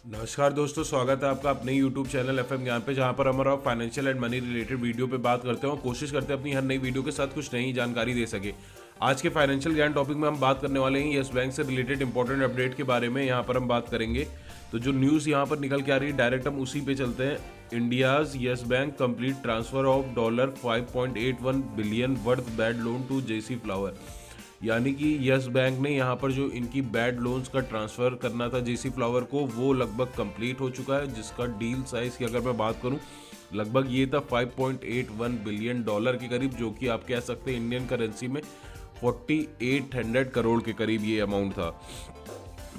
नमस्कार दोस्तों, स्वागत है आपका अपने YouTube चैनल FM ज्ञान पे, जहाँ पर हमारा financial and money related video पे बात करते हैं और कोशिश करते हैं अपनी हर नई वीडियो के साथ कुछ नई जानकारी दे सके। आज के फाइनेंशियल ज्ञान टॉपिक में हम बात करने वाले हैं यस बैंक से रिलेटेड इंपॉर्टेंट अपडेट के बारे में। यहाँ पर हम बात करेंगे तो जो न्यूज़ यहाँ पर निकल के आ रही है डायरेक्ट हम उसी पे चलते हैं। India's Yes Bank complete transfer of $5.81 billion worth bad loan to JC Flower. यानी कि यस बैंक ने यहाँ पर जो इनकी बैड लोन्स का ट्रांसफ़र करना था जेसी फ्लावर को, वो लगभग कंप्लीट हो चुका है, जिसका डील साइज़ की अगर मैं बात करूँ लगभग ये था $5.81 बिलियन के करीब, जो कि आप कह सकते हैं इंडियन करेंसी में 4800 करोड़ के करीब ये अमाउंट था।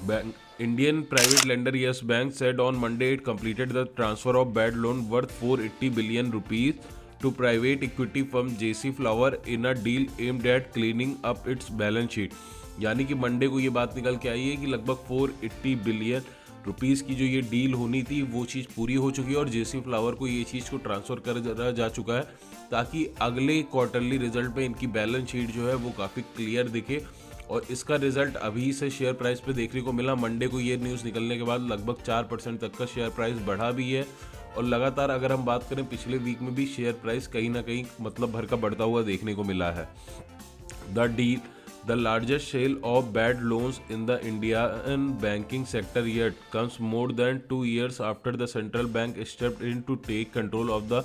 Bank Indian private lender yes bank said on Monday it completed the transfer of bad loan worth 480 billion rupees to private equity firm JC Flower in a deal aimed at cleaning up its balance sheet। यानी कि Monday को ये बात निकल के आई है कि लगभग 480 बिलियन रुपीस की जो ये डील होनी थी वो चीज़ पूरी हो चुकी है और जेसी फ्लावर को ये चीज़ को ट्रांसफ़र कर जा चुका है, ताकि अगले क्वार्टरली रिजल्ट पे इनकी बैलेंस शीट जो है वो काफ़ी क्लियर दिखे। और इसका रिजल्ट अभी से शेयर प्राइस पे देखने को मिला। मंडे को ये न्यूज़ निकलने के बाद लगभग 4% तक का शेयर प्राइस बढ़ा भी है और लगातार अगर हम बात करें पिछले वीक में भी शेयर प्राइस कहीं ना कहीं मतलब भर का बढ़ता हुआ देखने को मिला है। The largest sale of bad loans in the Indian banking sector yet comes more than 2 years after the central bank stepped in to take control of the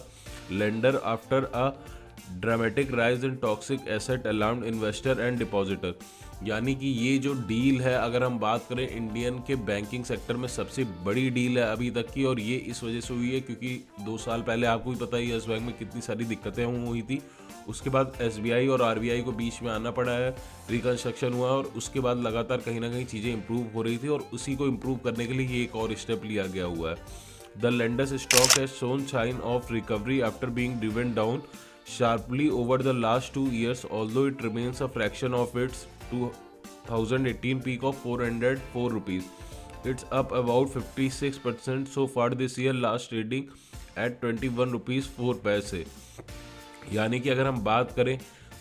lender after a dramatic rise in toxic asset alarmed investor and depositor। यानी कि ये जो deal है अगर हम बात करें Indian के बैंकिंग सेक्टर में सबसे बड़ी डील है अभी तक की, और ये इस वजह से हुई है क्योंकि 2 साल पहले आपको भी पता ही है यस बैंक में कितनी सारी दिक्कतें हुई थी। उसके बाद SBI और RBI को बीच में आना पड़ा है, रिकन्स्ट्रक्शन हुआ और उसके बाद लगातार कहीं ना कहीं चीज़ें इंप्रूव हो रही थी और उसी को इम्प्रूव करने के लिए ये एक और स्टेप लिया गया हुआ है। The lenders stock has shown sign of recovery after being driven down sharply over the last 2 years, although it remains a fraction of its 2018 peak of 404 rupees. It's up about 56% so far this year, last trading at 21 rupees 4 पैसे। यानी कि अगर हम बात करें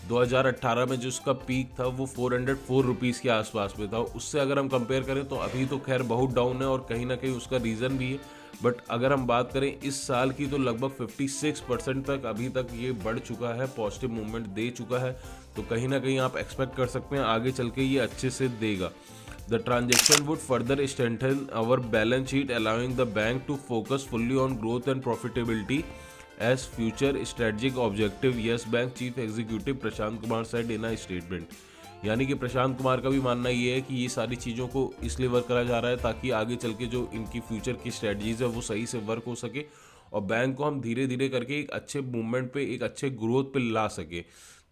2018 में जो उसका पीक था वो 404 रुपीज़ के आसपास में था, उससे अगर हम कंपेयर करें तो अभी तो खैर बहुत डाउन है और कहीं ना कहीं उसका रीज़न भी है। बट अगर हम बात करें इस साल की तो लगभग 56% तक अभी तक ये बढ़ चुका है, पॉजिटिव मूवमेंट दे चुका है, तो कहीं ना कहीं आप एक्सपेक्ट कर सकते हैं आगे चल के ये अच्छे से देगा। The transaction would further strengthen our balance sheet allowing the bank to focus fully on growth and profitability as future strategic objective, Yes Bank chief executive Prashant Kumar said in a statement. यानी कि प्रशांत कुमार का भी मानना ये है कि ये सारी चीज़ों को इसलिए वर्क करा जा रहा है ताकि आगे चल के जो इनकी फ्यूचर की स्ट्रेटजीज है वो सही से वर्क हो सके और बैंक को हम धीरे धीरे करके एक अच्छे मूवमेंट पे, एक अच्छे ग्रोथ पे ला सके।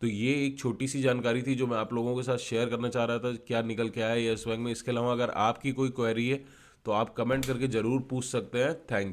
तो ये एक छोटी सी जानकारी थी जो मैं आप लोगों के साथ शेयर करना चाह रहा था, क्या निकल के आया यस बैंक में। इसके अलावा अगर आपकी कोई क्वेरी है तो आप कमेंट करके ज़रूर पूछ सकते हैं। Thank you.